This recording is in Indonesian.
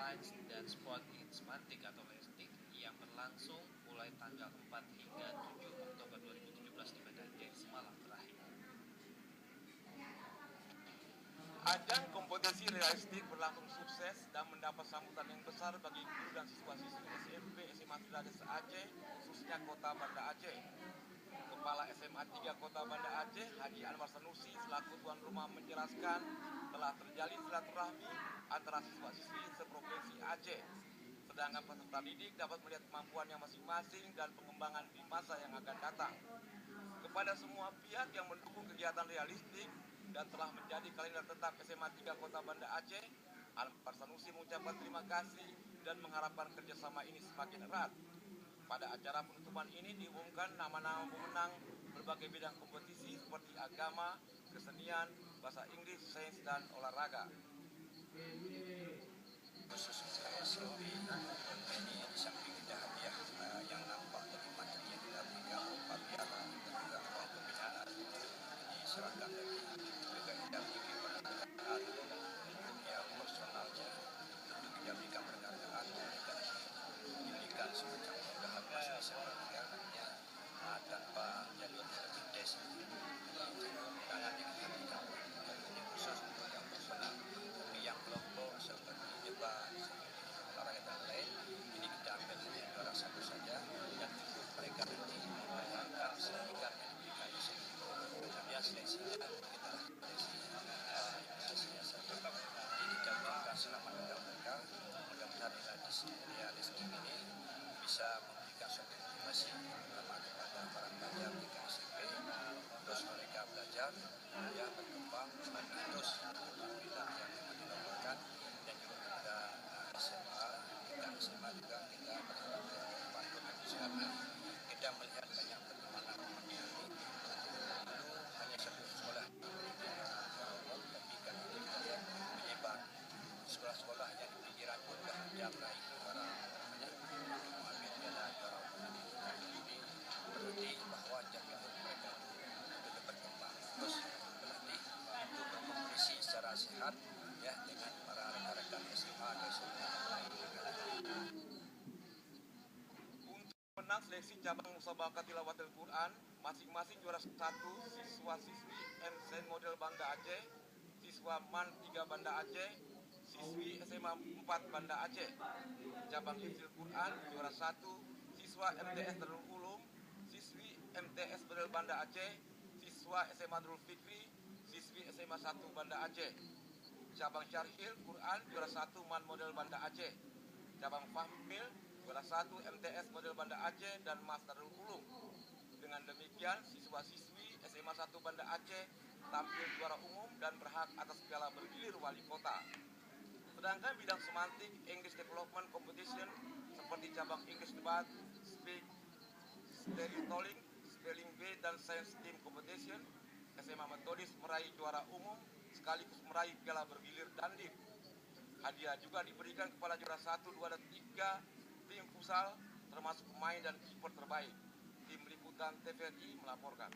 Science dan Sport in Semantik atau LESTIK yang berlangsung mulai tanggal 4 hingga 7 Oktober 2017 di Banda Aceh semalam berakhir. Ajang kompetisi realistik berlangsung sukses dan mendapat sambutan yang besar bagi guru dan siswa-siswi SMP SMA Sudrajat Aceh, khususnya Kota Banda Aceh. Kepala SMA 3 Kota Banda Aceh, Haji Anwar Sanusi, selaku tuan rumah menjelaskan telah terjalin silaturahmi antara siswa-siswi seprovinsi Aceh. Sedangkan peserta didik dapat melihat kemampuannya masing-masing dan pengembangan di masa yang akan datang. Kepada semua pihak yang mendukung kegiatan realistik dan telah menjadi kalender tetap SMA 3 Kota Banda Aceh, Anwar Sanusi mengucapkan terima kasih dan mengharapkan kerjasama ini semakin erat. Pada acara penutupan ini diumumkan nama-nama pemenang berbagai bidang kompetisi seperti agama, kesenian, bahasa Inggris, sains, dan olahraga. Khusus untuk SMP ini di samping ada hadiah yang nampak dari materi yang kita berikan berupa piala dan juga uang pembinaan diserahkan dari juga kita berikan penghargaan untuk yang personalnya untuk kita berikan penghargaan dan diberikan semacam kemudahan masuk SMA tanpa jalur rapid test. Undangan yang kita berikan tentunya khusus untuk yang personal, tapi yang kelompok seperti debat, olahraga dan lain ini kita ambil hanya juara satu saja dan mereka nanti menggunakan sertifikat yang diberikan di sini. Kemudian seleksinya kita seleksinya serta jadi kita berikan selamat kepada mereka. Mudah-mudahan realistik ini bisa memberikan suatu motivasi terutama kepada para pelajar di SMP, terus mereka belajar ya berkembang terus bidang yang memang dilombakan, dan juga kepada SMA juga kita berharap bantu karena kita melihat banyak perkembangan ini. Dulu hanya satu sekolah tapi kan kita menyebar sekolah-sekolah yang di pinggiran pun dah jamlah itu para mengambil jalan para pendidikan ini berarti bahawa jaga mereka itu berkembang terus berarti untuk berkompetisi secara sehat ya dengan para rekan-rekan SMA dan semua lain. Untuk menang seleksi cabang musabaqah tilawatil Quran, masing-masing juara 1 siswa-siswi MSN Model Banda Aceh, siswa MAN 3 Banda Aceh, siswi SMA 4 Banda Aceh. Cabang Hifzil Quran juara 1 siswa MTS Darul Ulum, siswi MTS Bedel Banda Aceh, siswa SMA Darul Fikri, siswi SMA 1 Banda Aceh. Cabang Syarhil Quran juara 1 MAN Model Banda Aceh. Cabang Fahmil juara 1 MTS Model Banda Aceh dan Mas Darul Ulum. Dengan demikian siswa-siswi SMA 1 Banda Aceh tampil juara umum dan berhak atas piala bergilir wali kota. Sedangkan bidang semantik English Development Competition seperti cabang English Debat, Speak, Storytelling, Spelling Bee, dan Science Team Competition, SMA Metodis meraih juara umum sekaligus meraih piala bergilir dandim. Hadiah juga diberikan kepada juara 1, 2, dan 3 tim futsal termasuk pemain dan kiper terbaik. Tim Liputan TVRI melaporkan.